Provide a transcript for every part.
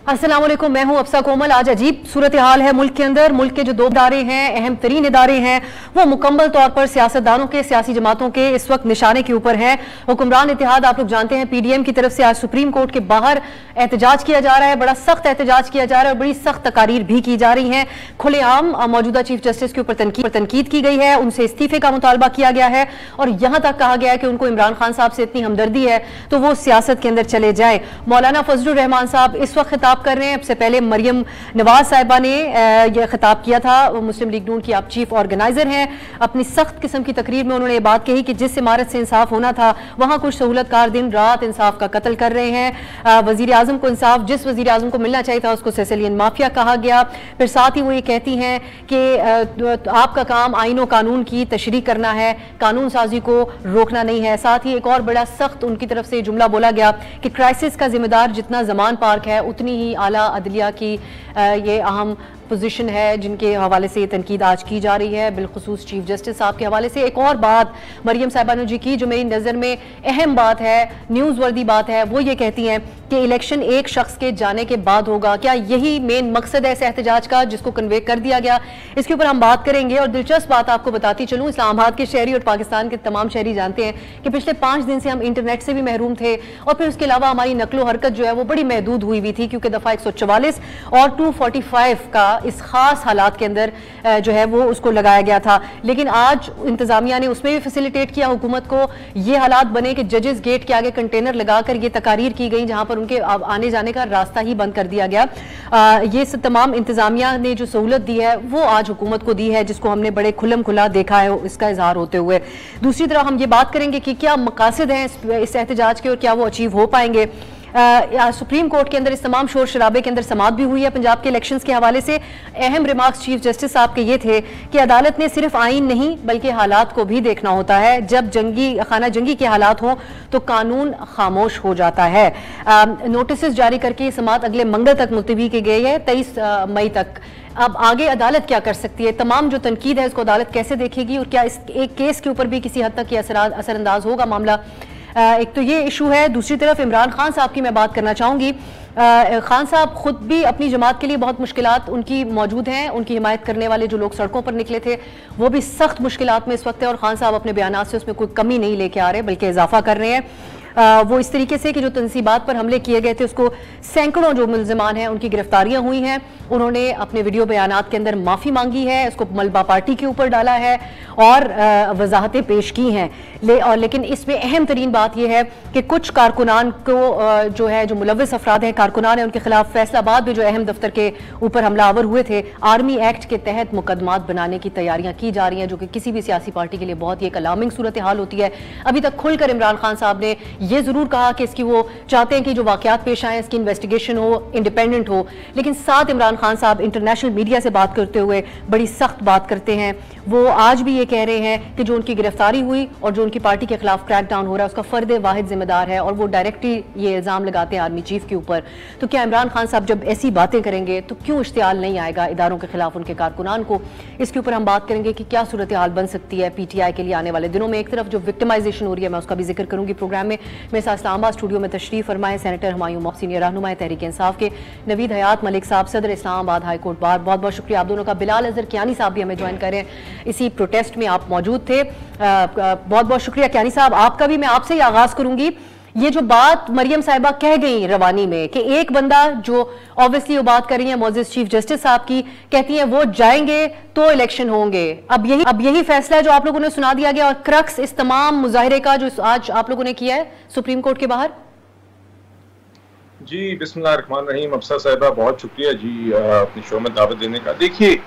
अस्सलाम वालेकुम, मैं हूं अफसा कोमल। आज अजीब सूरत हाल है मुल्क के अंदर। मुल्क के जो दो इदारे हैं, अहम तरीन इदारे हैं, वो मुकम्मल तौर पर सियासतदानों के, सियासी जमातों के इस वक्त निशाने के ऊपर है। हुक्मरान इत्तेहाद, आप लोग जानते हैं, PDM की तरफ से आज सुप्रीम कोर्ट के बाहर एहतजाज किया जा रहा है। बड़ा सख्त एहतजाज किया जा रहा है और बड़ी सख्त तकारीर भी की जा रही है। खुलेआम मौजूदा चीफ जस्टिस के ऊपर तनकीद की गई है, उनसे इस्तीफे का मुतालबा किया गया है और यहां तक कहा गया है कि उनको इमरान खान साहब से इतनी हमदर्दी है तो वो सियासत के अंदर चले जाए। मौलाना फजलुर रहमान साहब इस वक्त खिताब कर रहे हैं। सबसे पहले मरियम नवाज साहिबा ने यह खिताब किया था। मुस्लिम लीग नून की आप चीफ ऑर्गेनाइजर हैं। अपनी सख्त किस्म की तकरीर में उन्होंने ये बात कही कि जिस इमारत से इंसाफ होना था वहां कुछ सहूलतकार दिन रात इंसाफ का कत्ल कर रहे हैं। वजीर आजम को इंसाफ जिस वजीर आजम को मिलना चाहिए था उसको सिसिलियन माफिया कहा गया। फिर साथ ही वो ये कहती हैं कि आपका काम आईन और कानून की तशरीह करना है, कानून साजी को रोकना नहीं है। साथ ही एक और बड़ा सख्त उनकी तरफ से जुमला बोला गया कि क्राइसिस का जिम्मेदार जितना जमान पार्क है उतनी ही आला अदलिया की ये अहम पोजीशन है, जिनके हवाले से तनकीद आज की जा रही है, बिलखुसूस चीफ जस्टिस साहब के हवाले से। एक और बात मरियम साहिबा ने जी की जो मेरी नज़र में अहम बात है, न्यूज़ वर्दी बात है, वो ये कहती हैं कि इलेक्शन एक शख्स के जाने के बाद होगा। क्या यही मेन मकसद है इस एहतजाज का जिसको कन्वे कर दिया गया? इसके ऊपर हम बात करेंगे। और दिलचस्प बात आपको बताती चलूँ, इस्लामाबाद के शहरी और पाकिस्तान के तमाम शहरी जानते हैं कि पिछले 5 दिन से हम इंटरनेट से भी महरूम थे और फिर उसके अलावा हमारी नकलो हरकत जो है वो बड़ी महदूद हुई थी, क्योंकि दफ़ा 144 और 245 का इस खास हालात के अंदर जो है वो उसको लगाया गया था। लेकिन आज इंतजामिया ने उसमें भी फैसिलिटेट किया हुकूमत को। ये हालात बने कि जजेस गेट के आगे कंटेनर लगाकर ये तकारीर की गई जहां पर उनके आने जाने का रास्ता ही बंद कर दिया गया। ये तमाम इंतजामिया ने जो सहूलत दी है वो आज हुकूमत को दी है, जिसको हमने बड़े खुलम खुला देखा है इसका इजहार होते हुए। दूसरी तरफ हम ये बात करेंगे कि क्या मकासद हैं इस एहतजाज के और क्या वो अचीव हो पाएंगे। सुप्रीम कोर्ट के अंदर इस तमाम शोर शराबे के अंदर समाअत भी हुई है पंजाब के इलेक्शंस के हवाले से। अहम रिमार्क्स चीफ जस्टिस साहब के ये थे कि अदालत ने सिर्फ आइन नहीं बल्कि हालात को भी देखना होता है। जब खाना जंगी के हालात हों तो कानून खामोश हो जाता है। नोटिस जारी करके समाअत अगले मंगल तक मुलतवी की गई है, 23 मई तक। अब आगे अदालत क्या कर सकती है? तमाम जो तनकीद है इसको अदालत कैसे देखेगी और क्या इस एक केस के ऊपर भी किसी हद तक असरअंदाज होगा मामला? एक तो ये इशू है। दूसरी तरफ इमरान खान साहब की मैं बात करना चाहूँगी। खान साहब खुद भी अपनी जमात के लिए बहुत मुश्किलात उनकी मौजूद हैं। उनकी हिमायत करने वाले जो लोग सड़कों पर निकले थे वो भी सख्त मुश्किलात में इस वक्त है और खान साहब अपने बयानात से उसमें कोई कमी नहीं लेके आ रहे बल्कि इजाफा कर रहे हैं। वो इस तरीके से कि जो तनसीबात पर हमले किए गए थे उसको सैकड़ों जो मुल्ज़िमान हैं उनकी गिरफ्तारियां हुई हैं। उन्होंने अपने वीडियो बयानात के अंदर माफ़ी मांगी है, उसको मलबा पार्टी के ऊपर डाला है और वजाहतें पेश की हैं। लेकिन इसमें अहम तरीन बात यह है कि कुछ कारकुनान को जो है जो मुलव्विस अफराद हैं, कारकुनान हैं, उनके खिलाफ फैसलाबाद में जो अहम दफ्तर के ऊपर हमलावर हुए थे, आर्मी एक्ट के तहत मुकदमात बनाने की तैयारियां की जा रही हैं, जो कि किसी भी सियासी पार्टी के लिए बहुत ही एक अलार्मिंग सूरत हाल होती है। अभी तक खुलकर इमरान खान साहब ने ये जरूर कहा कि इसकी वो चाहते हैं कि जो वाकयात पेश आए इसकी इन्वेस्टिगेशन हो, इंडिपेंडेंट हो, लेकिन साथ इमरान खान साहब इंटरनेशनल मीडिया से बात करते हुए बड़ी सख्त बात करते हैं। वो आज भी ये कह रहे हैं कि जो उनकी गिरफ्तारी हुई और जो उनकी पार्टी के खिलाफ क्रैकडाउन हो रहा है उसका फर्द वाहिद जिम्मेदार है और वो डायरेक्टली ये इल्जाम लगाते हैं आर्मी चीफ के ऊपर। तो क्या इमरान खान साहब जब ऐसी बातें करेंगे तो क्यों इश्तियाल नहीं आएगा इदारों के खिलाफ उनके कारकुनान को? इसके ऊपर हम बात करेंगे कि क्या सूरत हाल बन सकती है PTI के लिए आने वाले दिनों में। एक तरफ जो विक्टिमाइजेशन हो रही है मैं उसका भी जिक्र करूंगी प्रोग्राम में। मेरे साथ इस्लामाबाद स्टूडियो में तशरीफ फरमाए सेनेटर हुमायूं मोहसिन, सीनियर रहनुमा तहरीक इंसाफ के, नवीद हयात मलिक साहब सदर इस्लामाबाद हाई कोर्ट बार। बहुत बहुत शुक्रिया आप दोनों का। बिलाल अजहर कियानी साहब भी हमें ज्वाइन कर रहे हैं, इसी प्रोटेस्ट में आप मौजूद थे। बहुत बहुत शुक्रिया कियानी साहब आपका भी। मैं आपसे ही आगाज करूंगी। ये जो बात मरियम साहिबा कह गई रवानी में कि एक बंदा जो ऑब्वियसली वो बात कर रही है मोअज़्ज़िज़ चीफ जस्टिस साहब की, कहती हैं वो जाएंगे तो इलेक्शन होंगे। अब यही फैसला है जो आप लोगों ने सुना दिया गया और क्रक्स इस तमाम मुजाहिरे का जो आज आप लोगों ने किया है सुप्रीम कोर्ट के बाहर। जी बिस्मिल्लाहिर्रहमानिर्रहीम। अफसा साहिबा बहुत शुक्रिया जी अपने शो में दावत देने का। देखिए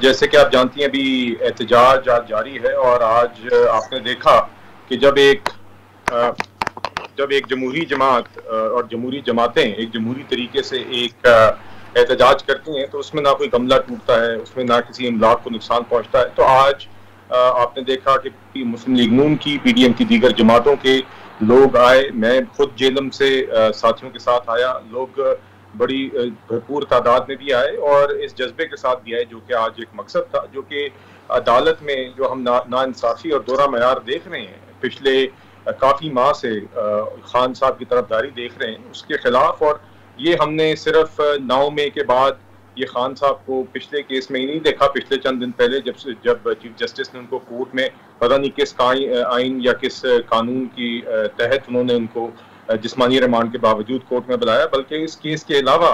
जैसे कि आप जानती हैं अभी एहतजाज आज जारी है और आज आपने देखा कि जब एक जमहूरी जमात और जमहूरी जमातें एक जमहूरी तरीके से एक एहतजाज करती हैं तो उसमें ना कोई गमला टूटता है, उसमें ना किसी इमलाक को नुकसान पहुंचता है। तो आज आपने देखा कि मुस्लिम लीग नून की PDM की दीगर जमातों के लोग आए। मैं खुद जेलम से साथियों के साथ आया, लोग बड़ी भरपूर तादाद में भी आए और इस जज्बे के साथ भी आए जो कि आज एक मकसद था, जो कि अदालत में जो हम नाइंसाफ़ी और दोहरा मयार देख रहे हैं पिछले काफ़ी माह से खान साहब की तरफदारी देख रहे हैं उसके खिलाफ। और ये हमने सिर्फ 9 मई के बाद ये खान साहब को पिछले केस में ही नहीं देखा, पिछले चंद दिन पहले जब चीफ जस्टिस ने उनको कोर्ट में पता नहीं किस आइन या किस कानून की तहत उन्होंने उनको जिस्मानी रिमांड के बावजूद कोर्ट में बुलाया, बल्कि इस केस के अलावा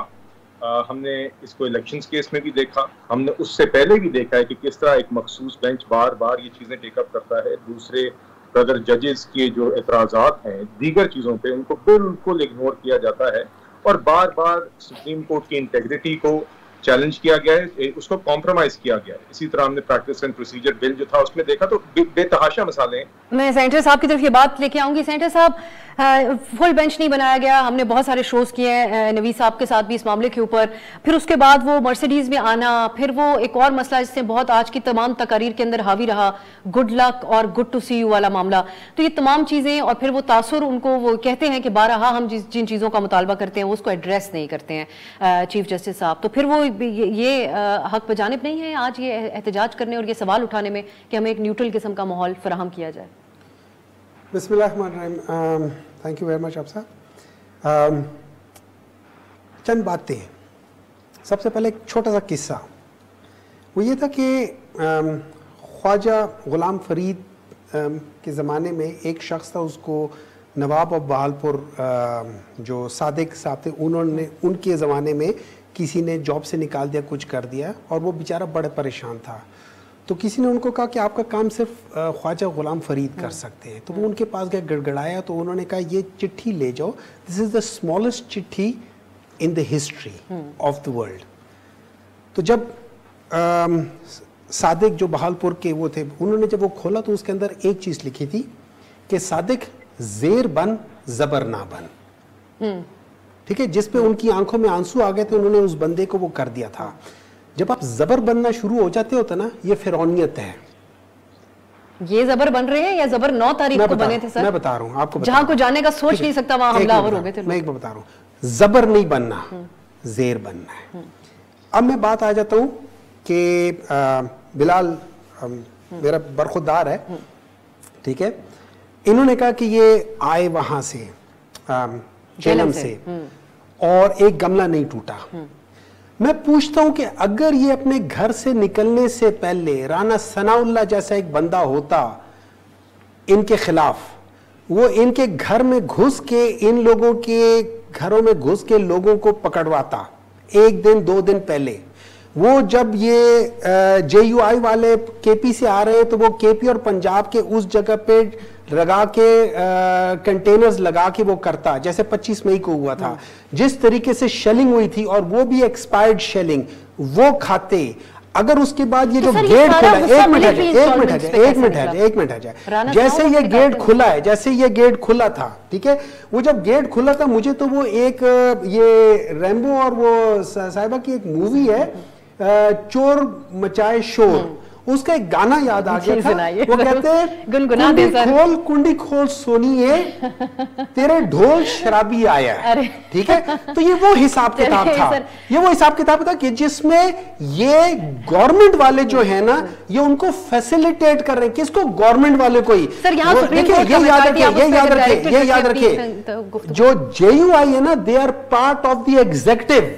हमने इसको इलेक्शंस केस में भी देखा, हमने उससे पहले भी देखा है कि किस तरह एक मखसूस बेंच बार बार ये चीज़ें टेकअप करता है। दूसरे ब्रदर जजेस के जो एतराज़ात हैं दीगर चीज़ों पे, उनको बिल्कुल इग्नोर किया जाता है और बार बार सुप्रीम कोर्ट की इंटेग्रिटी को चैलेंज किया गया है, उसको कॉम्प्रोमाइज किया गया है। इसी तरह हमने प्रैक्टिस एंड प्रोसीजर बिल जो था उसमें देखा तो बेतहाशा मसाले हैं। मैं सेनेटर साहब की तरफ ये बात लेके आऊंगी। सेनेटर साहब, फुल बेंच नहीं बनाया गया, हमने बहुत सारे शोज किए हैं नवीद साहब के साथ भी इस मामले के ऊपर, फिर उसके बाद वो मर्सिडीज में आना, फिर वो एक और मसला जिससे बहुत आज की तमाम तकारीर के अंदर हावी रहा, गुड लक और गुड टू सी यू वाला मामला, तो ये तमाम चीजें और फिर वो तासुर उनको वो कहते हैं कि बारहा हम जिन चीजों का मुतालबा करते हैं उसको एड्रेस नहीं करते हैं चीफ जस्टिस साहब, तो फिर वो ये हक बजानिब नहीं है आज ये एहतजाज करने और ये सवाल उठाने में कि हमें एक न्यूट्रल किस्म का माहौल फराहम किया जाए। बिस्मिल्लाहिर्रहमानिर्रहीम, थैंक यू वेरी मच आप साहब। चंद बातें, सबसे पहले एक छोटा सा किस्सा, वो ये था कि ख्वाजा गुलाम फरीद के ज़माने में एक शख्स था, उसको नवाब ऑफ बहालपुर जो सादिक साहब थे, उन्होंने उनके ज़माने में किसी ने जॉब से निकाल दिया, कुछ कर दिया और वो बेचारा बड़े परेशान था। तो किसी ने उनको कहा कि आपका काम सिर्फ ख्वाजा गुलाम फरीद कर सकते हैं। तो वो उनके पास गए, गड़गड़ाया, तो उन्होंने कहा ये चिट्ठी ले जाओ, दिस इज़ द स्मॉलेस्ट चिट्ठी in the history of the world. तो जब सादिक जो बहालपुर के वो थे, उन्होंने जब वो खोला तो उसके अंदर एक चीज़ लिखी थी कि सादिक ज़ेर बन ज़बर ना बन, ठीक है, जिस पे उनकी आंखों में आंसू आ गए थे, उन्होंने उस बंदे को वो कर दिया था। जब आप जबर बनना शुरू हो जाते हो तो ना, ये फिरौनियत है। ये जबर बन रहे हैं या जबर 9 तारीख को बने थे सर? मैं बता रहा हूँ आपको, जहां को जाने का सोच नहीं सकता वहां हमलावर हो गए थे। मैं एक बार बता रहा हूँ, जबर नहीं बनना, जेर बनना है। अब मैं बात आ जाता हूँ कि बिलाल मेरा बरखुरदार है, ठीक है, इन्होंने कहा कि ये आए वहां से जेलम से और एक गमला नहीं टूटा। मैं पूछता हूं कि अगर ये अपने घर से निकलने से पहले राना सनाउल्लाह जैसा एक बंदा होता इनके खिलाफ, वो इनके घर में घुस के इन लोगों के घरों में घुस के लोगों को पकड़वाता 1 दिन 2 दिन पहले। वो जब ये JUI वाले KP से आ रहे हैं तो वो KP और पंजाब के उस जगह पे लगा के कंटेनर्स लगा के वो करता, जैसे 25 मई को हुआ था, जिस तरीके से शेलिंग हुई थी और वो भी एक्सपायर्ड शेलिंग, वो खाते। अगर उसके बाद ये जो गेट खुला है, एक मिनट आ जाए, जैसे ये गेट खुला है, जैसे ये गेट खुला था, ठीक है, वो जब गेट खुला था, मुझे तो वो एक ये रैम्बो और वो साहिबा की एक मूवी है चोर मचाए शोर, उसका एक गाना याद आ गया था। वो कहते हैं कुंडी खोल सोनिए तेरे ढोल शराबी आया है, ठीक है। तो ये वो हिसाब किताब था, ये वो हिसाब किताब था कि जिसमें ये गवर्नमेंट वाले जो है ना, ये उनको फैसिलिटेट कर रहे हैं, किसको, गवर्नमेंट वाले को ही। देखिए ये याद रखिए, जो JUI है ना, they are part of the executive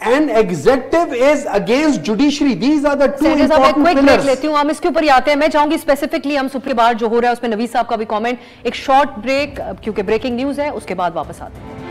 and executive is against judiciary. These are the two important pillars. लेती हूँ, हम इसके ऊपर ही आते हैं। मैं चाहूंगी स्पेसिफिकली हम सुप्रीम बार जो हो रहा है उसमें नवीद साहब का भी कमेंट, एक शॉर्ट ब्रेक क्योंकि ब्रेकिंग न्यूज है, उसके बाद वापस आते हैं।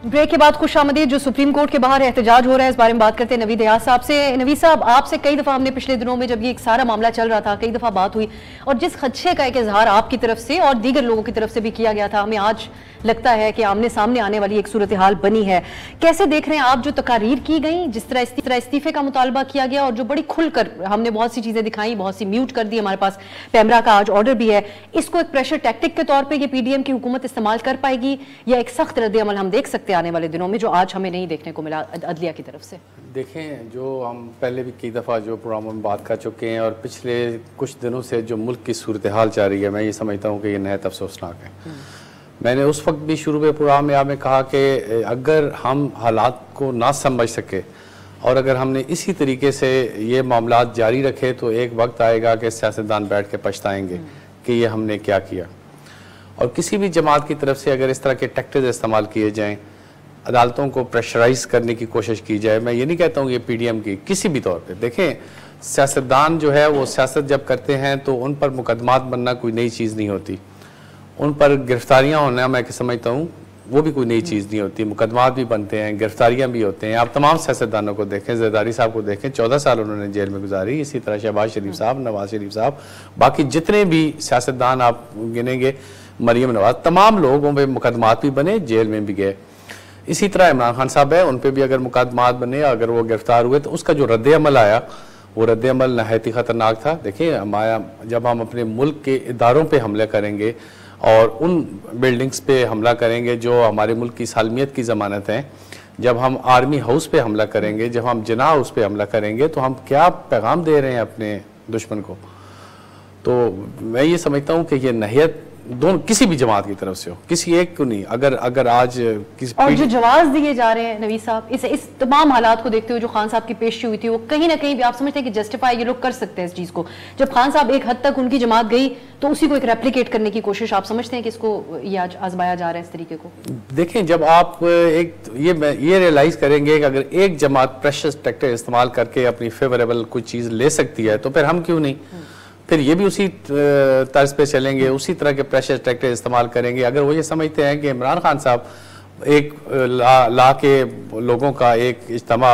ब्रेक के बाद खुशामदीद। जो सुप्रीम कोर्ट के बाहर एहतजाज हो रहा है, इस बारे में बात करते हैं नवीद हयात साहब से। नवीद साहब, आपसे कई दफा हमने पिछले दिनों में जब ये एक सारा मामला चल रहा था, कई दफा बात हुई और जिस खदशे का एक इजहार आपकी तरफ से और दीगर लोगों की तरफ से भी किया गया था, हमें आज लगता है कि आमने सामने आने वाली एक सूरत हाल बनी है। कैसे देख रहे हैं आप जो तकारीर की गई, जिस तरह इस्तीफे का मुतालबा किया गया और जो बड़ी खुलकर हमने बहुत सी चीजें दिखाई, बहुत सी म्यूट कर दी, हमारे पास पैमरा का आज ऑर्डर भी है, इसको एक प्रेशर टैक्टिक के तौर पर ये PDM की हुकूमत इस्तेमाल कर पाएगी या एक सख्त रद्द अमल हम देख सकते हैं आने वाले दिनों में, जो आज हमें नहीं देखने को मिला अदलिया की तरफ से? देखें, जो हम पहले भी कई दफ़ा जो प्रोग्रामों में बात कर चुके हैं और पिछले कुछ दिनों से जो मुल्क की सूरत हाल जा रही है, मैं ये समझता हूँ कि ये नहायत अफसोसनाक है। मैंने उस वक्त भी शुरू में प्रोग्राम में आपने कहा कि अगर हम हालात को ना समझ सके और अगर हमने इसी तरीके से ये मामलात जारी रखे तो एक वक्त आएगा कि सियासतदान बैठ के पछताएंगे कि ये हमने क्या किया। और किसी भी जमात की तरफ से अगर इस तरह के टैक्टिक्स इस्तेमाल किए जाएं, अदालतों को प्रेशराइज करने की कोशिश की जाए, मैं ये नहीं कहता हूँ ये पीडीएम की किसी भी तौर पे, देखें सियासतदान जो है वो सियासत जब करते हैं तो उन पर मुकदमात बनना कोई नई चीज़ नहीं होती, उन पर गिरफ्तारियाँ होना मैं समझता हूँ वो भी कोई नई चीज़ नहीं होती। मुकदमात भी बनते हैं, गिरफ्तारियाँ भी होते हैं। आप तमाम सियासतदानों को देखें, ज़रदारी साहब को देखें, 14 साल उन्होंने जेल में गुजारी, इसी तरह शहबाज शरीफ साहब, नवाज शरीफ साहब, बाकी जितने भी सियासतदान आप गिनेंगे, मरीम नवाज, तमाम लोगों पर मुकदमात भी बने, जेल में भी गए। इसी तरह इमरान खान साहब है, उन पर भी अगर मुकदमात बने, अगर वो गिरफ्तार हुए तो उसका जो रद्द अमल आया वो रद्द अमल नहायत ही ख़तरनाक था। देखिए हमारा जब हम अपने मुल्क के इदारों पे हमले करेंगे और उन बिल्डिंग्स पे हमला करेंगे जो हमारे मुल्क की सालमियत की ज़मानत हैं, जब हम आर्मी हाउस पे हमला करेंगे, जब हम जिना हाउस पे हमला करेंगे, तो हम क्या पैगाम दे रहे हैं अपने दुश्मन को। तो मैं ये समझता हूँ कि ये नहियत दोनों किसी भी जमात की तरफ से हो, किसी एक को नहीं। अगर आज किसी और जो जवाब दिए जा रहे हैं नवीद साहब, इस तमाम हालात को देखते हुए जो खान साहब की पेशी हुई थी, वो कहीं ना कहीं भी आप समझते हैं कि जस्टिफाई ये लोग कर सकते हैं इस चीज को। जब खान साहब एक हद तक उनकी जमात गई तो उसी को एक रेप्लिकेट करने की कोशिश आप समझते हैं कि इसको ये आज आजमाया जा रहा है इस तरीके को? देखें, जब आप एक ये रियलाइज करेंगे कि अगर एक जमात प्रेशर टैक्टिक इस्तेमाल करके अपनी फेवरेबल कोई चीज़ ले सकती है तो फिर हम क्यों नहीं, फिर ये भी उसी तर्ज पे चलेंगे, उसी तरह के प्रेशर टैक्टिक इस्तेमाल करेंगे। अगर वो ये समझते हैं कि इमरान खान साहब एक ला के लोगों का एक इज्तिमा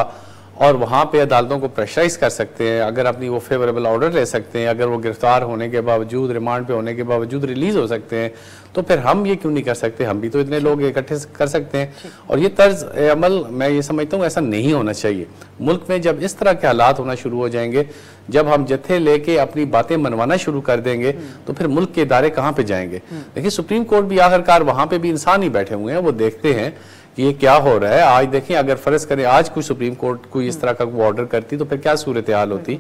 और वहाँ पे अदालतों को प्रेशराइज कर सकते हैं, अगर अपनी वो फेवरेबल ऑर्डर ले सकते हैं, अगर वो गिरफ्तार होने के बावजूद, रिमांड पे होने के बावजूद रिलीज हो सकते हैं, तो फिर हम ये क्यों नहीं कर सकते? हम भी तो इतने लोग इकट्ठे कर सकते हैं। और ये तर्ज अमल मैं ये समझता हूँ ऐसा नहीं होना चाहिए। मुल्क में जब इस तरह के हालात होना शुरू हो जाएंगे, जब हम जत्थे लेके अपनी बातें मनवाना शुरू कर देंगे, तो फिर मुल्क के इदारे कहाँ पे जाएंगे? देखिए सुप्रीम कोर्ट भी आखिरकार वहाँ पे भी इंसान ही बैठे हुए हैं, वो देखते हैं कि ये क्या हो रहा है। आज देखें, अगर फर्ज करें आज कोई सुप्रीम कोर्ट कोई इस तरह का ऑर्डर करती तो फिर क्या सूरत हाल होती।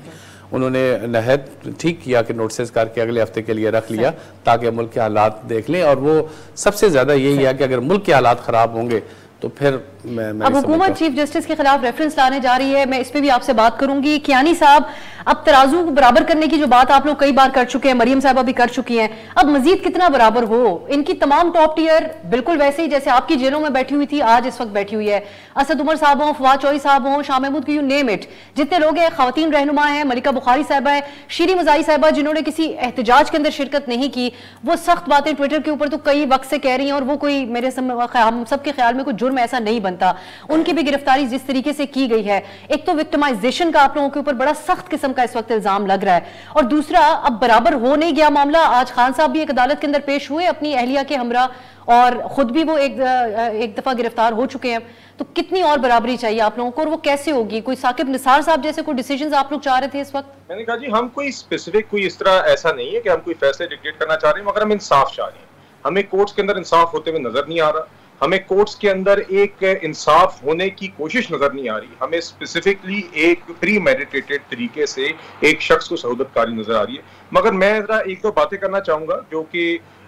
उन्होंने नहायत ठीक किया कि नोटिस करके अगले हफ्ते के लिए रख लिया ताकि मुल्क के हालात देख लें। और वो सबसे ज्यादा यही है कि अगर मुल्क के हालात खराब होंगे तो फिर अब हुकूमत चीफ जस्टिस के खिलाफ रेफरेंस लाने जा रही है। मैं इस पे भी आपसे बात करूंगी। कियानी साहब, अब तराजू को बराबर करने की जो बात आप लोग कई बार कर चुके हैं, मरियम साहबा भी कर चुकी हैं, अब मजीद कितना बराबर हो? इनकी तमाम टॉप टियर बिल्कुल वैसे ही जैसे आपकी जेलों में बैठी हुई थी, आज इस वक्त बैठी हुई है। असद उमर साहब हों, फवाद चौधरी साहब हों, शाह महमूद की, यू नेम इट, जितने लोग हैं, खवातीन रहनुमा है, मलिका बुखारी साहबा है, शीरी मजाई साहबा जिन्होंने किसी एहतजाज के अंदर शिरकत नहीं की, वो सख्त बातें ट्विटर के ऊपर तो कई वक्त से कह रही हैं और वो कोई मेरे हम सबके ख्याल में कोई जुर्म ऐसा नहीं बनता। उनकी भी गिरफ्तारी जिस तरीके से की गई है, एक तो विक्टिमाइजेशन का आप लोगों के ऊपर बड़ा सख्त किस्म का इस वक्त इल्जाम लग रहा है, और दूसरा अब बराबर हो नहीं गया मामला। आज खान साहब भी एक अदालत के अंदर पेश हुए अपनी अहलिया के हमरा, और खुद भी वो एक दफा गिरफ्तार हो चुके हैं। तो कितनी और बराबरी चाहिए आप लोगों को, और वो कैसे होगी? कोई साकिब निसार साहब जैसे कोई डिसीजंस आप लोग चाह रहे थे इस वक्त? मैंने कहा जी, हम कोई स्पेसिफिक कोई इस तरह ऐसा नहीं है कि हम कोई फैसले डिक्टेट करना चाह रहे हैं, मगर हम इंसाफ चाह रहे हैं। हमें कोर्ट्स के अंदर इंसाफ होते हुए नजर नहीं आ रहा, हमें कोर्ट्स के अंदर एक इंसाफ होने की कोशिश नजर नहीं आ रही, हमें स्पेसिफिकली एक प्री मेडिटेटेड तरीके से एक शख्स को शहादतकारी नजर आ रही है। मगर मैं जरा एक दो बातें करना चाहूंगा जो कि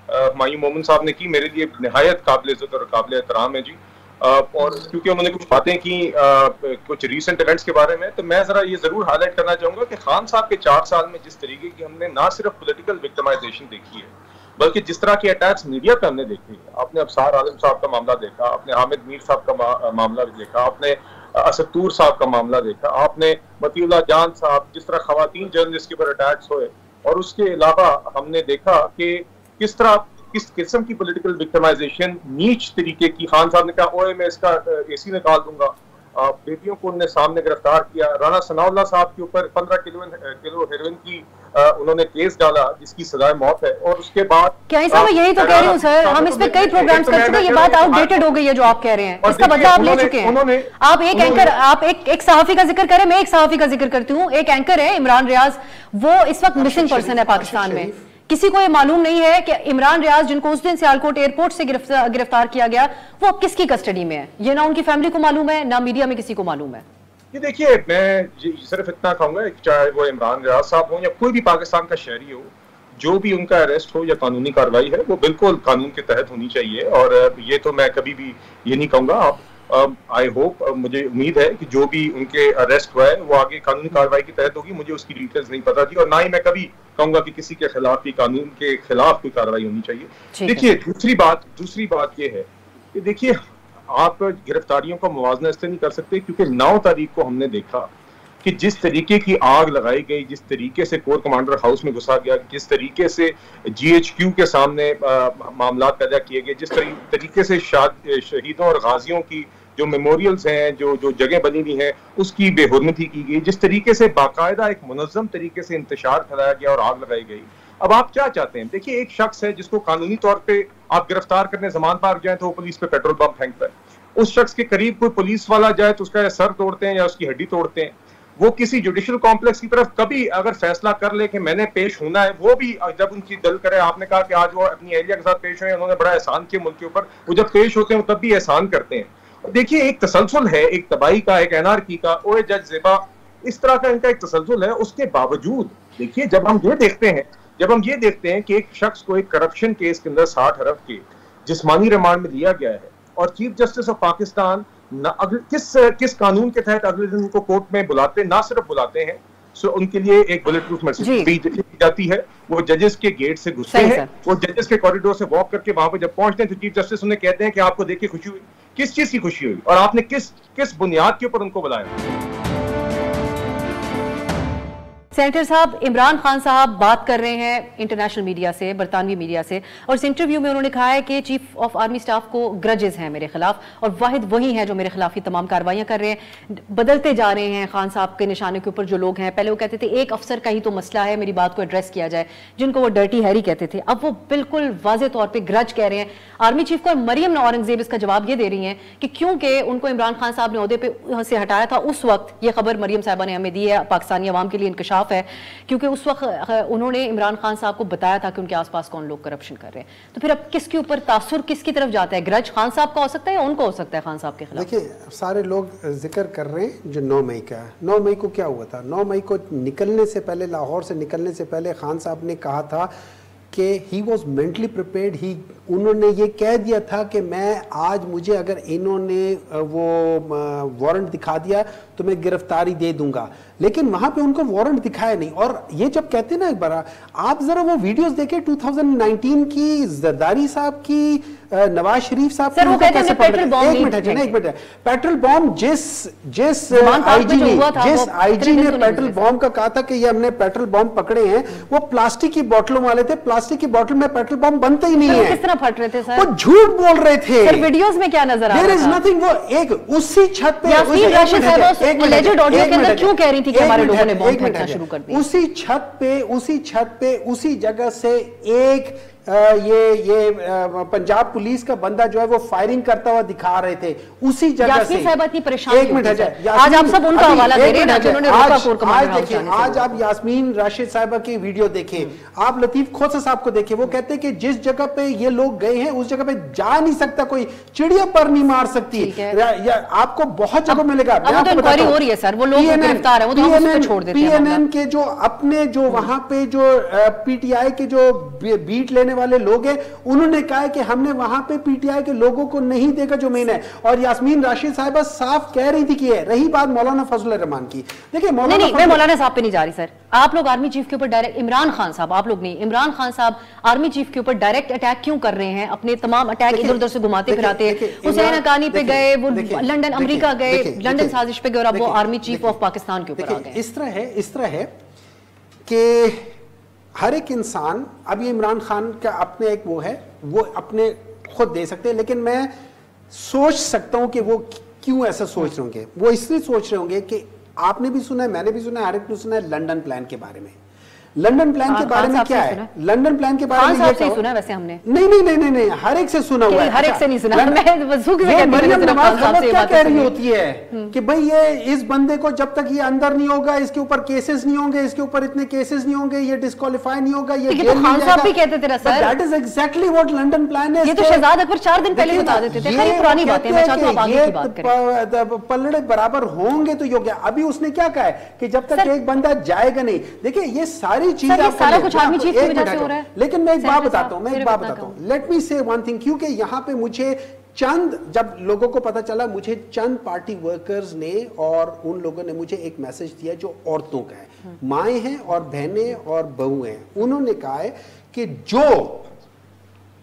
हुमायूं मोमिन साहब ने की, मेरे लिए निहायत काबिल इज्जत और काबिल एहतराम है जी। और क्योंकि उन्होंने कुछ बातें की कुछ रीसेंट इवेंट्स के बारे में, तो मैं जरा ये जरूर हाईलाइट करना चाहूंगा कि खान साहब के 4 साल में जिस तरीके की हमने ना सिर्फ पॉलिटिकल विक्टिमाइजेशन देखी है, बल्कि जिस तरह के अटैक्स मीडिया पे हमने देखे, आपने अबसार आलम साहब का मामला देखा, आपने हामिद मीर साहब का मामला देखा, आपने असदूर साहब का मामला देखा, आपने मतीउल्लाह जान साहब, जिस तरह खवातीन जर्नलिस्ट के ऊपर अटैक्स हुए, और उसके अलावा हमने देखा कि किस किस्म की पॉलिटिकल विक्टिमाइजेशन नीच तरीके की। खान साहब ने कहा ओए मैं इसका एसी निकाल दूंगा, बेटियों को उन्होंने सामने गिरफ्तार किया। राना सनाउल्लाह साहब के ऊपर 15 किलो हेरोइन की उन्होंने केस डाला जिसकी सजाए मौत है। और उसके बाद क्या साहब यही तो कह रही हूँ सर, हम इस पे कई प्रोग्राम्स कर चुके हैं, ये बात आउटडेटेड हो गई है जो आप कह रहे हैं, इसका बदला आप ले चुके हैं। आप एक एंकर, आप एक सहाफी का जिक्र करें, मैं एक सहाफी का जिक्र करती हूँ। एक एंकर है इमरान रियाज, वो इस वक्त मिसिंग पर्सन है पाकिस्तान में। किसी को ये मालूम नहीं है कि इमरान रियाज, जिनको उस दिन सियालकोट एयरपोर्ट से गिरफ्तार किया गया, वो अब किसकी कस्टडी में है, ये ना उनकी फैमिली को मालूम है, ना मीडिया में किसी को मालूम है। ये देखिए, मैं सिर्फ इतना कहूंगा, चाहे वो इमरान रियाज साहब हो या कोई भी पाकिस्तान का शहरी हो, जो भी उनका अरेस्ट हो या कानूनी कार्रवाई है वो बिल्कुल कानून के तहत होनी चाहिए। और ये तो मैं कभी भी ये नहीं कहूंगा। आप आई होप, मुझे उम्मीद है कि जो भी उनके अरेस्ट हुआ है वो आगे कानूनी कार्रवाई की तहत होगी। मुझे उसकी डिटेल्स नहीं पता थी और ना ही मैं कभी कहूंगा कि किसी के खिलाफ भी कानून के खिलाफ कोई कार्रवाई होनी चाहिए। देखिए दूसरी बात ये है कि देखिए आप गिरफ्तारियों का मुवाजना इससे नहीं कर सकते क्योंकि 9 तारीख को हमने देखा कि जिस तरीके की आग लगाई गई, जिस तरीके से कोर कमांडर हाउस में घुसा गया, जिस तरीके से GHQ के सामने मामला पैदा किए गए, जिस तरीके से शहीदों और गाजियों की जो मेमोरियल्स हैं, जो जगह बनी हुई हैं, उसकी बेहुरमती की गई, जिस तरीके से बाकायदा एक मुनज़्ज़म तरीके से इंतशार फैलाया गया और आग लगाई गई। अब आप क्या चाहते हैं? देखिए एक शख्स है जिसको कानूनी तौर पे आप गिरफ्तार करने जमान पार जाए तो वो पुलिस पे पेट्रोल बम फेंकता है। उस शख्स के करीब कोई पुलिस वाला जाए तो उसका सर तोड़ते हैं या उसकी हड्डी तोड़ते हैं। वो किसी जुडिशियल कॉम्प्लेक्स की तरफ कभी अगर फैसला कर ले कि मैंने पेश होना है, वो भी जब उनकी दिल करे, आपने कहा कि आज वो अपनी एहलिया के साथ पेश हुए, उन्होंने बड़ा एहसान किया मुल्क के ऊपर, वो जब पेश होते हैं तब भी एहसान करते हैं। देखिए एक तसलसल है, एक तबाही का, एक एनआरकी का, ओए जज ज़ेबा, इस तरह का इनका एक तसलसल है। उसके बावजूद देखिए जब हम ये देखते हैं कि एक शख्स को एक करप्शन केस के अंदर 60 अरब के जिस्मानी रिमांड में लिया गया है और चीफ जस्टिस ऑफ पाकिस्तान किस कानून के तहत अगले दिन उनको कोर्ट में बुलाते, ना सिर्फ बुलाते हैं, सो उनके लिए एक बुलेट प्रूफ मर्सिडीज दी जाती है। वो जजेस के गेट से घुसते हैं, वो जजेस के कॉरिडोर से वॉक करके वहां पर जब पहुंचते हैं तो चीफ जस्टिस उन्हें कहते हैं कि आपको देख के खुशी हुई। किस चीज की खुशी हुई और आपने किस बुनियाद के ऊपर उनको बुलाया? सेनेटर साहब, इमरान खान साहब बात कर रहे हैं इंटरनेशनल मीडिया से, बरतानवी मीडिया से, और इस इंटरव्यू में उन्होंने कहा है कि चीफ ऑफ आर्मी स्टाफ को ग्रजेस हैं मेरे खिलाफ और वाहिद वही हैं जो मेरे खिलाफ ही तमाम कार्रवाइयां कर रहे हैं। बदलते जा रहे हैं खान साहब के निशाने के ऊपर जो लोग हैं। पहले वो कहते थे एक अफसर का ही तो मसला है, मेरी बात को एड्रेस किया जाए, जिनको वो डर्टी हैरी कहते थे, अब वो बिल्कुल वाजे तौर पर ग्रज कह रहे हैं। आर्मी चीफ को मरियम औरंगजेब इसका जवाब ये दे रही हैं कि क्योंकि उनको इमरान खान साहब ने ओहदे पे से हटाया था उस वक्त, ये खबर मरियम साहबा ने हमें दी है, पाकिस्तानी अवाम के लिए इंकशाफ है, क्योंकि उस वक्त उन्होंने इमरान खान साहब को बताया था कि उनके आसपास कौन लोग करप्शन कर रहे हैं। तो फिर अब किसके ऊपर तासुर किसकी तरफ जाता है? ग्रज खान साहब का हो सकता है या उनको हो सकता है खान साहब के खिलाफ? देखिए सारे लोग जिक्र कर रहे हैं जो 9 मई का। 9 मई को क्या हुआ था? 9 मई को निकलने से पहले, लाहौर से निकलने से पहले खान साहब ने कहा था कि ही वॉज मेंटली प्रिपेयर्ड। उन्होंने ये कह दिया था कि मैं आज, मुझे अगर इन्होंने वो वारंट दिखा दिया तो मैं गिरफ्तारी दे दूंगा, लेकिन वहां पे उनको वारंट दिखाया नहीं। और ये जब कहते हैं ना, एक बार आप जरा वो वीडियोस देखें 2019 की, जरदारी साहब की, नवाज शरीफ साहब की, वो कहते हैं पेट्रोल बम, पेट्रोल बम जिस आईजी ने पेट्रोल बम का कहा था कि ये हमने पेट्रोल बम पकड़े हैं, वो प्लास्टिक की बोतलों वाले थे। प्लास्टिक की बोतल में पेट्रोल बम बनता ही नहीं है। किस तरह फट रहे थे सर? वो झूठ बोल रहे थे। सर वीडियोस में क्या नजर आ रहा था? There is nothing। वो एक उसी छत पे यास्मीन राशिद साहब alleged ऑडियो के अंदर क्यों कह रही थी कि हमारे लोगों ने बम फेंकना शुरू कर दिया? उसी छत पे उसी जगह से एक ये पंजाब पुलिस का बंदा जो है वो फायरिंग करता हुआ दिखा रहे थे उसी जगह से। साहब इतनी परेशान, एक मिनट आज आप सब उनका हवाला दे रहे हैं जिन्होंने रोका कोर कमांडर हाउस जाने से। आज आप यास्मीन राशिद साहिबा की वीडियो देखें, आप लतीफ खोसा साहब को देखें, वो कहते हैं कि जिस जगह पे ये लोग गए हैं उस जगह पे जा नहीं सकता कोई, चिड़िया पर नहीं मार सकती। आपको बहुत जगह मिलेगा। इंक्वायरी हो रही है सर, वो लोग गिरफ्तार है, वो तो हम छोड़ देते हैं। पीएनएन के जो अपने जो वहां पे जो पीटीआई के जो बीट लेने वाले लोग हैं, उन्होंने कहा है कि हमने वहां पे पीटीआई के लोगों को नहीं देखा जो मेन है। और यास्मीन राशिद साहिबा साफ कह रही थी कि है। रही बात मौलाना फजल रहमान की, देखिए मैं मौलाना साहब पे नहीं जा रही सर। आप लोग आर्मी चीफ के ऊपर डायरेक्ट, इमरान खान साहब, आप लोग नहीं, इमरान खान साहब आर्मी चीफ के ऊपर डायरेक्ट अटैक क्यों कर रहे हैं? अपने तमाम अटैक इधर उधर से घुमाते फिराते, हुसैन हकानी पे गए, वो लंदन अमेरिका गए, लंदन साजिश पे गए, और अब वो आर्मी चीफ ऑफ पाकिस्तान के ऊपर आ गए। इस तरह है कि हर एक इंसान, अब ये इमरान खान का अपने एक वो है, वो अपने खुद दे सकते हैं, लेकिन मैं सोच सकता हूं कि वो क्यों ऐसा सोच रहे होंगे। वो इसलिए सोच रहे होंगे कि आपने भी सुना है, मैंने भी सुना है, हर एक ने सुना है लंदन प्लान के बारे में। लंदन प्लान के बारे में क्या है? लंदन प्लान के बारे में ये सुना वैसे हमने नहीं, हर एक से सुना हुआ है। हर एक से नहीं सुना। मरियम नवाज क्या कह रही होती है कि भाई ये इस बंदे को जब तक ये अंदर नहीं होगा, इसके ऊपर केसेस नहीं होंगे, इसके ऊपर इतने केसेस नहीं होंगे, ये डिस्क्वालीफाई नहीं होगा, ये जेल खान साहब भी कहते थे sir. That is exactly what London plan है। ये तो शहजाद अकबर 4 दिन पहले बता देते थे। खैर पुरानी बातें, मैं चाहता हूं आप आगे की बात करें। पलड़े बराबर होंगे तो योग्य। अभी उसने क्या कहा है कि जब तक एक बंदा जाएगा नहीं। देखिए ये सारी सारी चीजें सारा कुछ आर्मी चीफ की वजह से हो रहा है। लेकिन मैं एक बात बताता हूँ, लेट मी से वन थिंग, क्योंकि यहाँ पे मुझे चंद, जब लोगों को पता चला, मुझे चंद पार्टी वर्कर्स ने और उन लोगों ने मुझे एक मैसेज दिया जो औरतों का है, माएँ हैं और बहनें और बहुएं हैं। उन्होंने कहा है कि जो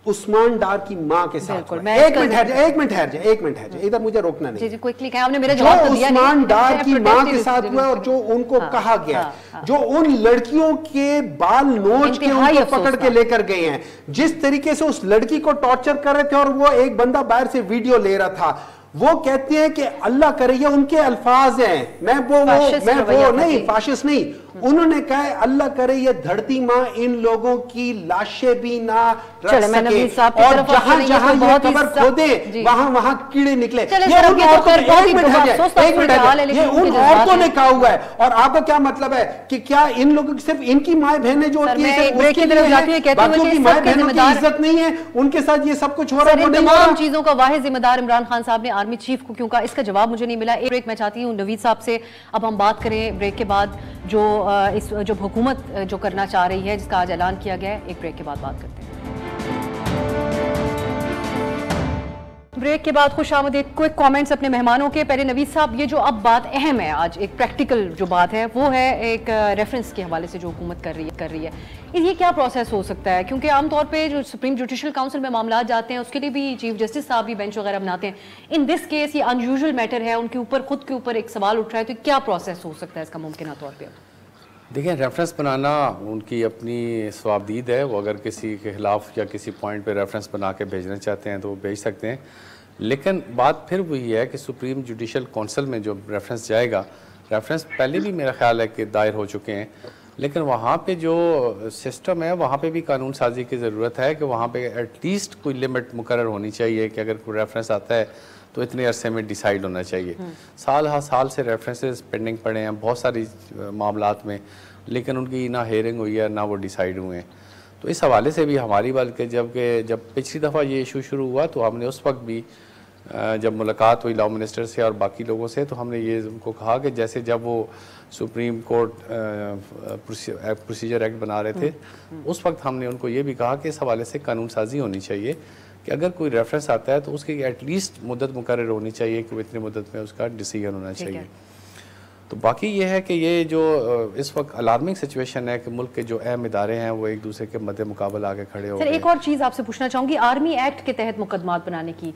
उस्मान डार की मां के साथ, एक मिनट ठहर जाए, इधर मुझे रोकना नहीं। जी, क्विकली कहा, आपने मेरा जवाब तो दिया नहीं। उस्मान डार की मां के साथ हुआ और जो उनको कहा गया, जो उन लड़कियों के बाल नोच के उनको पकड़ के लेकर गए हैं, जिस तरीके से उस लड़की को टॉर्चर कर रहे थे, और वो एक बंदा बाहर से वीडियो ले रहा था, वो कहते हैं कि अल्लाह करे, ये उनके अल्फाज हैं, मैं वो नहीं, फाशिस्ट नहीं, उन्होंने कहा है अल्लाह करे ये धरती माँ इन लोगों की लाशें भी ना रख सके, और जहां जहां ये कब्र खोदे वहां वहां कीड़े निकले। ये उन औरतों ने कहा हुआ है। और आपका क्या मतलब है कि क्या इन लोगों की सिर्फ इनकी माए बहनें जो होती है बाकियों की माए बहनों की इज्जत नहीं है, उनके साथ ये सब कुछ हो रहा है? तमाम चीजों का वाहिद जिम्मेदार इमरान खान साहब ने आर्मी चीफ को क्यों कहा, इसका जवाब मुझे नहीं मिला। एक ब्रेक मैं चाहती हूँ नवीद साहब से। अब हम बात करें ब्रेक के बाद जो हुकूमत जो करना चाह रही है, जिसका आज ऐलान किया गया है। एक ब्रेक के बाद बात करते हैं। ब्रेक के बाद खुश आमदीद। क्विक कमेंट्स अपने मेहमानों के। पहले नवीद साहब, ये जो अब बात अहम है आज, एक प्रैक्टिकल जो बात है वो है एक रेफरेंस के हवाले से जो हुकूमत कर रही है, ये क्या प्रोसेस हो सकता है? क्योंकि आमतौर पे जो सुप्रीम जुडिशल काउंसिल में मामला जाते हैं उसके लिए भी चीफ जस्टिस साहब भी बेंच वगैरह बनाते हैं। इन दिस केस ये अनयूजुअल मैटर है, उनके ऊपर खुद के ऊपर एक सवाल उठ रहा है, तो क्या प्रोसेस हो सकता है इसका मुमकिन तौर पर? देखिए, रेफरेंस बनाना उनकी अपनी स्वाबदीद है। वो अगर किसी के खिलाफ या किसी पॉइंट पे रेफरेंस बना के भेजना चाहते हैं तो वो भेज सकते हैं। लेकिन बात फिर वही है कि सुप्रीम जुडिशल काउंसिल में जो रेफरेंस जाएगा, रेफरेंस पहले भी मेरा ख्याल है कि दायर हो चुके हैं, लेकिन वहाँ पे जो सिस्टम है वहाँ पे भी कानून साजी की ज़रूरत है कि वहाँ पे एटलीस्ट कोई लिमिट मुकर्रर होनी चाहिए कि अगर कोई रेफरेंस आता है तो इतने अरसे में डिसाइड होना चाहिए। साल से रेफरेंसेस पेंडिंग पड़े हैं बहुत सारी मामलात में, लेकिन उनकी ना हेयरिंग हुई है ना वो डिसाइड हुए हैं। तो इस हवाले से भी हमारी बल्कि जब पिछली दफ़ा ये इशू शुरू हुआ तो हमने उस वक्त भी जब मुलाकात हुई लॉ मिनिस्टर से और बाकी लोगों से, तो हमने ये उनको कहा कि जैसे जब वो सुप्रीम कोर्ट प्रोसीजर एक्ट बना रहे थे, उस वक्त हमने उनको ये भी कहा कि इस हवाले से कानून साजी होनी चाहिए कि अगर कोई रेफरेंस आता है तो उसकी एटलीस्ट मुद्दत मुकर्रर होनी चाहिए कि वो इतनी मुद्दत में उसका डिसीजन होना चाहिए। तो बाकी ये है कि ये जो इस वक्त अलार्मिंग सिचुएशन है कि मुल्क के जो अहम इदारे हैं वो एक दूसरे के मद्दे मुकाबले आगे खड़े हो गए। एक और चीज़ आपसे पूछना चाहूँगी, आर्मी एक्ट के तहत मुकदमात बनाने की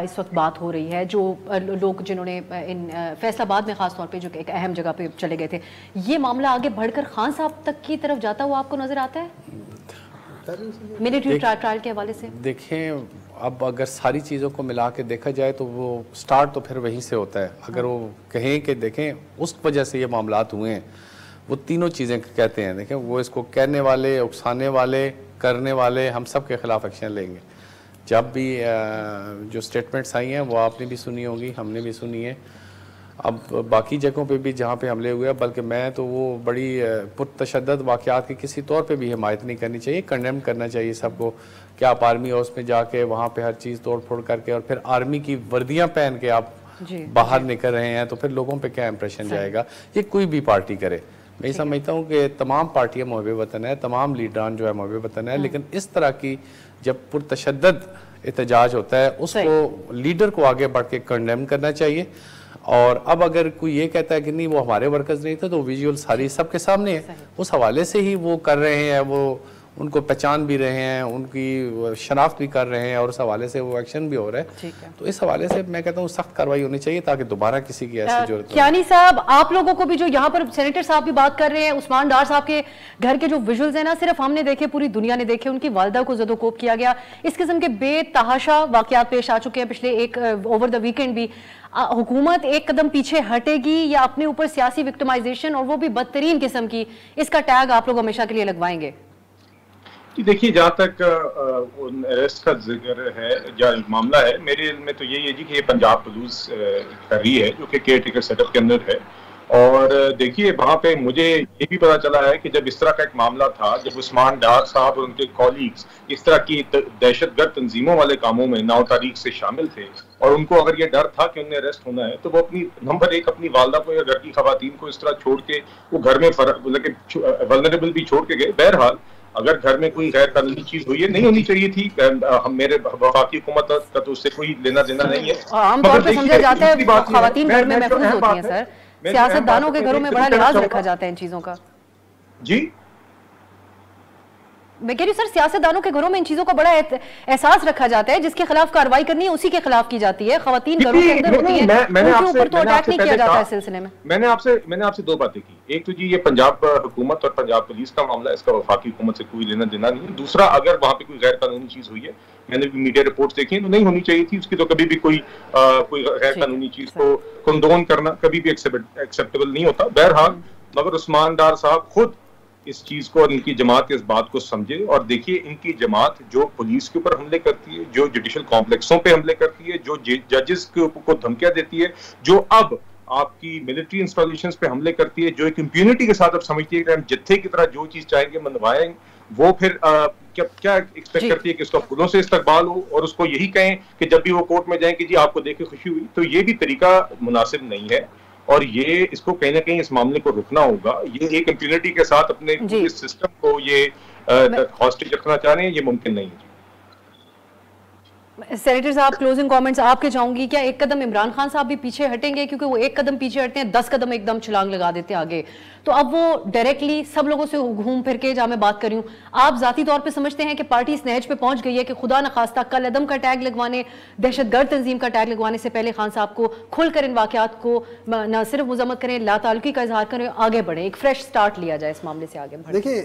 इस वक्त बात हो रही है। जो लोग जिन्होंने इन फैसलाबाद में ख़ास तौर पे जो एक अहम जगह पे चले गए थे, ये मामला आगे बढ़कर खान साहब तक की तरफ जाता हुआ आपको नज़र आता है मिलिट्री ट्रायल के हवाले से? देखें, अब अगर सारी चीज़ों को मिला के देखा जाए तो वो स्टार्ट तो फिर वहीं से होता है। अगर वो कहें कि देखें उस वजह से ये मामलात हुए हैं, वो तीनों चीज़ें कहते हैं, देखें वो इसको कहने वाले, उकसाने वाले, करने वाले, हम सब के ख़िलाफ़ एक्शन लेंगे। जब भी जो स्टेटमेंट्स आई हैं वो आपने भी सुनी होगी, हमने भी सुनी है। अब बाकी जगहों पे भी जहाँ पे हमले हुए हैं, बल्कि मैं तो वो बड़ी पुरतशद्दद वाक़यात की किसी तौर पे भी हिमायत नहीं करनी चाहिए, कंडेम करना चाहिए सबको। क्या आप आर्मी हाउस में जाके वहाँ पे हर चीज़ तोड़ फोड़ करके और फिर आर्मी की वर्दियाँ पहन के आप बाहर निकल रहे हैं तो फिर लोगों पे क्या इंप्रेशन जाएगा? ये कोई भी पार्टी करे। मैं समझता हूँ कि तमाम पार्टियाँ मुहब्बे वतन है, तमाम लीडरान जो है मुहब्बे वतन है, लेकिन इस तरह की जब पुरतशद्दद एहतजाज होता है उसको लीडर को आगे बढ़ के कंडेम करना चाहिए। और अब अगर कोई ये कहता है कि नहीं वो हमारे वर्कर्स नहीं थे, तो विजुअल सारी सबके सामने है, उस हवाले से ही वो कर रहे हैं, वो उनको पहचान भी रहे हैं, उनकी शनाख्त भी कर रहे हैं और उस हवाले से वो एक्शन भी हो रहा है। तो इस हवाले से मैं कहता हूँ सख्त कार्रवाई होनी चाहिए ताकि दोबारा किसी की ऐसी जरूरत। कियानी साहब, आप लोगों को भी जो यहाँ पर सेनेटर साहब भी बात कर रहे हैं, उस्मान डार साहब के घर के जो विजुअल्स हैं ना, सिर्फ हमने देखे, पूरी दुनिया ने देखे, उनकी वालदा को ज़दोकोब किया गया। इस किस्म के बेतहाशा वाकयात पेश आ चुके हैं पिछले एक ओवर द वीकेंड भी। हुकूमत एक कदम पीछे हटेगी या अपने ऊपर सियासी विक्टिमाइजेशन और वो भी बदतरीन किस्म की, इसका टैग आप लोग हमेशा के लिए लगवाएंगे? देखिए, जहाँ तक अरेस्ट का जिक्र है या मामला है, मेरे इल्म में तो यही है जी कि ये पंजाब पुलिस कर रही है जो कि केयर टेकर सेटअप के अंदर है। और देखिए, वहाँ पे मुझे ये भी पता चला है कि जब इस तरह का एक मामला था, जब उस्मान डार साहब और उनके कॉलीग्स इस तरह की दहशतगर्द तंजीमों वाले कामों में 9 तारीख से शामिल थे और उनको अगर ये डर था कि उन्हें अरेस्ट होना है तो वो अपनी नंबर एक अपनी वालदा को या घर की खवातीन को इस तरह छोड़ के वो घर में वल्नरेबल भी छोड़ के गए। बहरहाल अगर घर में कोई गैर कानूनी चीज हुई है, नहीं होनी चाहिए थी, हम मेरे वफाकी हुकूमत का तो उससे कोई लेना देना नहीं है। आमतौर पर समझा जाता है खवातीन घर में महफूज होती हैं सर, सियासतदानों के घरों में बड़ा लिहाज रखा जाता है इन चीजों का। जी मैं कह रही हूँ सर, सियासतदानों के घरों में इन चीजों का बड़ा एहसास रखा जाता है, जिसके खिलाफ कार्रवाई करनी है उसी के खिलाफ की जाती है। खवातीन घरों के अंदर होती हैं, उनके ऊपर तो अटैक नहीं किया जाता है सिलसिले में। मैंने आपसे दो बातें की। एक तो जी ये पंजाब हुकूमत और पंजाब पुलिस का मामला है, इसका वफाकी हुकूमत से कोई लेना देना नहीं है। दूसरा, अगर वहां पे कोई गैर कानूनी चीज हुई है, मैंने भी मीडिया रिपोर्ट्स देखी है, तो नहीं होनी चाहिए थी उसकी, तो कभी भी कोई गैर कानूनी चीज को कंडोन करना कभी भी एक्सेप्टेबल नहीं होता। बहरहाल मगर उस्मान डार साहब खुद इस चीज को और इनकी जमात इस बात को समझे और देखिए, इनकी जमात जो पुलिस के ऊपर हमले करती है, जो जुडिशल कॉम्प्लेक्सों पे हमले करती है, जो जजेस को धमकियां देती है, जो अब आपकी मिलिट्री इंस्टॉलेशंस पे हमले करती है, जो एक इम्प्यूनिटी के साथ अब समझती है कि हम जत्थे की तरह जो चीज चाहेंगे मनवाएंगे, वो फिर क्या एक्सपेक्ट करती है कि उसका फूलों से इस्तकबाल हो और उसको यही कहें कि जब भी वो कोर्ट में जाएं कि जी आपको देख के खुशी हुई। तो ये भी तरीका मुनासिब नहीं है और ये इसको कहीं ना कहीं इस मामले को रुकना होगा। ये एक इम्प्यूनिटी के साथ अपने सिस्टम को ये हॉस्टेज रखना चाह रहे हैं, ये मुमकिन नहीं है। सेनेटर साहब, क्लोजिंग कमेंट्स आपके चाहूंगी। क्या एक कदम इमरान खान साहब भी पीछे हटेंगे, क्योंकि वो एक कदम पीछे हटते हैं 10 कदम एकदम छलांग लगा देते हैं आगे, तो अब वो डायरेक्टली सब लोगों से घूम फिर के, जहां मैं बात कर रही हूँ, आप जाती तौर पे समझते हैं कि पार्टी इस नहज पे पहुंच गई है कि खुदा न खास्ता कल अदम का टैग लगवाने, दहशतगर्द तंजीम का टैग लगवाने से पहले खान साहब को खुलकर इन वाकयात को न सिर्फ मजम्मत करें, लाताल्लुकी का इजहार करें, आगे बढ़े, एक फ्रेश स्टार्ट लिया जाए इस मामले से आगे बढ़े। देखिए,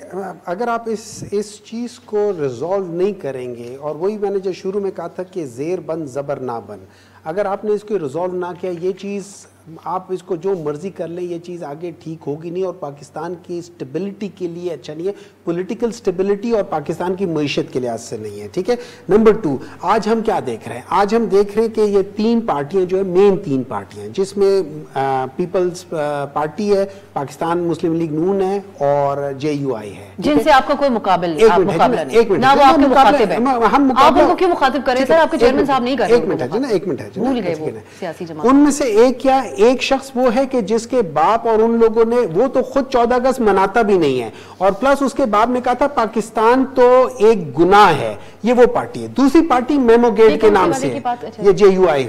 अगर आप इस चीज को रिजॉल्व नहीं करेंगे, और वही मैंने जो शुरू में कहा था कि जेर बन जबर ना बन, अगर आपने इसको रिजॉल्व ना किया, ये चीज़ आप इसको जो मर्जी कर लें, ये चीज़ आगे ठीक होगी नहीं और पाकिस्तान की स्टेबिलिटी के लिए अच्छा नहीं है, पॉलिटिकल स्टेबिलिटी और पाकिस्तान की मईशत के लिहाज से नहीं है। ठीक है। नंबर 2, आज हम क्या देख रहे हैं? आज हम देख रहे हैं कि ये 3 पार्टियां जो है, मेन 3 पार्टियां, जिसमें पीपल्स पार्टी है, पाकिस्तान मुस्लिम लीग नून है और JUI है, जिनसे आपका कोई मुकाबला नहीं। हम मुखातिब सर, आपके चेयरमैन साहब नहीं कर रहे। एक मिनट है ना, एक मिनट है, भूल गए वो सियासी जमात। उनमें से एक शख्स वो है कि जिसके बाप और उन लोगों ने, वो तो खुद 14 अगस्त मनाता भी नहीं है, और प्लस उसके बाप ने कहा था पाकिस्तान तो एक गुनाह है, ये वो पार्टी है। दूसरी पार्टी मेमोगेट के नाम से, ये JUI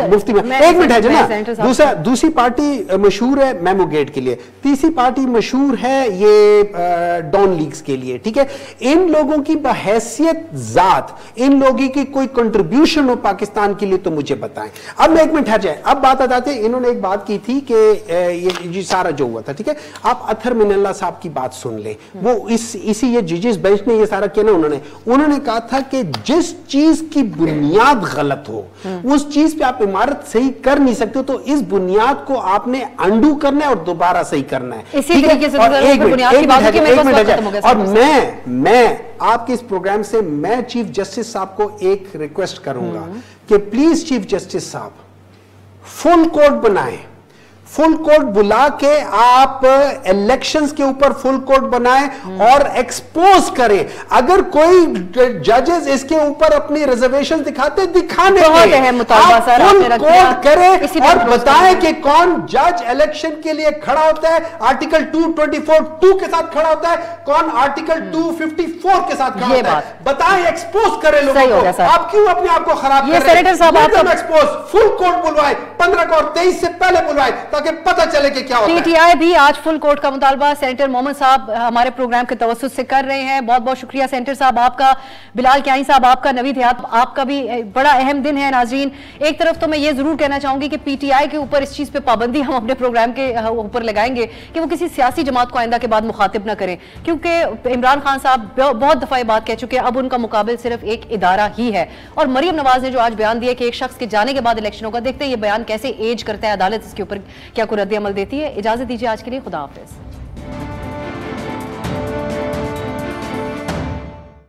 मुफ्ती में, एक मिनट है ना, दूसरी पार्टी मशहूर है मेमोगेट के लिए, तीसरी पार्टी मशहूर है ये डॉन लीग्स के लिए। ठीक है। इन लोगों की बहैसियत जात, इन लोगों की कोई कंट्रीब्यूशन हो पाकिस्तान के लिए तो मुझे बताएं। अब मैं एक मिनट हट जाए, अब बात आ जाती है, इन्होंने एक बात की थी कि ये सारा जो हुआ था, ठीक है, आप अथर मिनल्ला साहब की बात सुन ले, वो इसी ये जजेस बेंच ने ये सारा किया ना, उन्होंने कहा था कि जिस चीज की बुनियाद गलत हो, उस चीज पे आप इमारत सही कर नहीं सकते, तो इस बुनियाद को आपने अंडू करना है और दोबारा सही करना है। इसी तरीके से और मैं आपके इस प्रोग्राम से मैं चीफ जस्टिस साहब को एक रिक्वेस्ट करूंगा कि प्लीज चीफ जस्टिस साहब फुल कोर्ट बनाएं, फुल कोर्ट बुला के आप इलेक्शंस के ऊपर फुल कोर्ट बनाएं और एक्सपोज करें। अगर कोई जजेस इसके ऊपर अपनी रिजर्वेशन दिखाते, दिखाने आप फुल कोर्ट करें और बताएं कि कौन जज इलेक्शन के लिए खड़ा होता है, आर्टिकल 224(2) के साथ खड़ा होता है, कौन आर्टिकल 254 के साथ खड़ा होता है, बताएं, एक्सपोज करें लोगों को। आप क्यों अपने आप को खराब कर रहे हैं? एक्सपोज, फुल कोर्ट बुलवाए, 15 और 23 से पहले बुलवाए, ताकि पता चले कि क्या होता है। PTI भी आज फुल कोर्ट का मुतालबा सेनेटर मोहम्मद साहब हमारे प्रोग्राम के तवज्जुह से कर रहे हैं। बहुत बहुत शुक्रिया सेनेटर साहब आपका, बिलाल क्याई साहब आपका, नवीद हयात आपका भी बड़ा अहम दिन है। नाजरीन, एक तरफ तो मैं ये जरूर कहना चाहूंगी कि PTI के ऊपर इस चीज पे पाबंदी हम अपने प्रोग्राम के ऊपर लगाएंगे कि वो किसी सियासी जमात को आइंदा के बाद मुखातिब ना करें, क्योंकि इमरान खान साहब बहुत दफा बात कह चुके हैं, अब उनका मुकाबिल सिर्फ एक इदारा ही है। और मरियम नवाज ने जो आज बयान दिया कि एक शख्स के जाने के बाद इलेक्शन होगा, देखते हैं ये बयान कैसे एज करता है, अदालत इसके ऊपर क्या रद्द अमल देती है। इजाजत दीजिए आज के लिए, खुदा हाफिज।